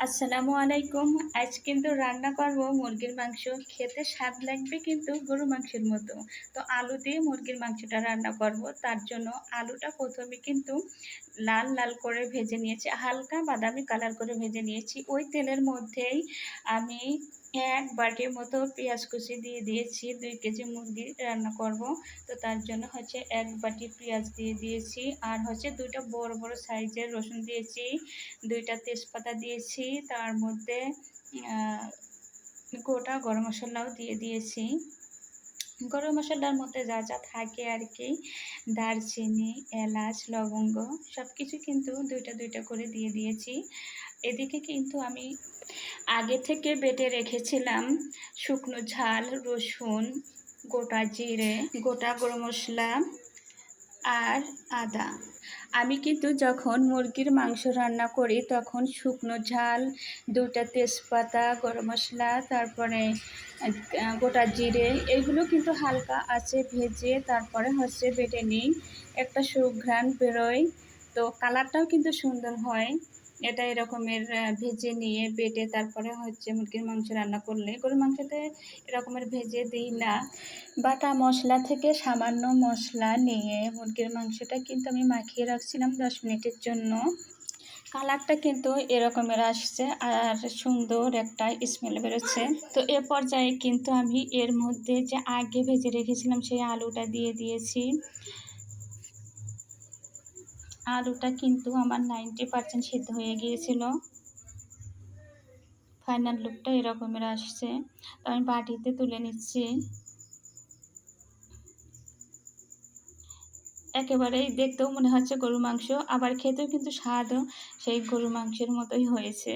আসসালামু আলাইকুম। আজ কিন্তু রান্না করব মুরগির মাংস। খেতে স্বাদ লাগবে কিন্তু গরুর মাংসের মতো। তো আলু দিয়ে মুরগির মাংসটা রান্না করব। তার জন্য আলুটা ১ম এ কিন্তু লাল, লাল করে ভেজে নিয়েছি। হালকা বাদামি কালার করে ভেজে নিয়েছি। ওই তেলের মধ্যেই আমি ১ বাটির মতো পেঁয়াজ কুচি দিয়ে দিয়েছি। ২ কেজি মুরগি রান্না করব। তো তার জন্য ১ বাটি পেঁয়াজ দিয়ে দিয়েছি। আর ২ টা বড়, বড় সাইজের রসুন দিয়েছি। ২ টা তেজপাতা দিয়েছি। তার মধ্যে আ গোটা গরম মসলাও দিয়ে দিয়েছি। গরম মসলার মধ্যে যা, যা থাকে আরকি দারচিনি, এলাচ, লবঙ্গ সবকিছু কিন্তু ২ টা, ২ টা করে দিয়ে দিয়েছি। এদিকে কিন্তু আমি আগে থেকে বেটে রেখেছিলাম শুকনো ঝাল, রসুন, গোটা জিরে, গোটা গরম মসলা আর আদা। আমি কিন্তু যখন মুরগির মাংস রান্না করি তখন শুকনো ঝাল, ২ টা তেজপাতা, গরম মসলা, তারপরে গোটা জিরে এগুলো কিন্তু হালকা আঁচে ভেজে তারপরে বেটে নিই। একটা সুঘ্রাণ বেরোয়। তো কালারটাও কিন্তু সুন্দর হয়। এটা এরকমের ভেজে নিয়ে বেটে তারপরে মুরগির মাংস রান্না করলে, গরুর মাংসতে এরকমের ভেজে দিই না। বাটা মশলা থেকে সামান্য মশলা নিয়ে মুরগির মাংসটা কিন্তু আমি মাখিয়ে রাখছিলাম ১০ মিনিটের জন্য। কালারটা কিন্তু এরকমের আসছে আর সুন্দর একটা স্মেল বেরোচ্ছে। তো এ পর্যায়ে কিন্তু আমি এর মধ্যে যে আগে ভেজে রেখেছিলাম সেই আলুটা দিয়ে দিয়েছি। আলুটা কিন্তু আমার 90% সিদ্ধ হয়ে গিয়েছিল। ফাইনাল লুকটা এরকমের আসছে। তো আমি বাটিতে তুলে নিচ্ছি। একেবারেই দেখতেও মনে হচ্ছে গরুর মাংস, আবার খেতেও কিন্তু স্বাদও সেই গরুর মাংসের মতোই হয়েছে।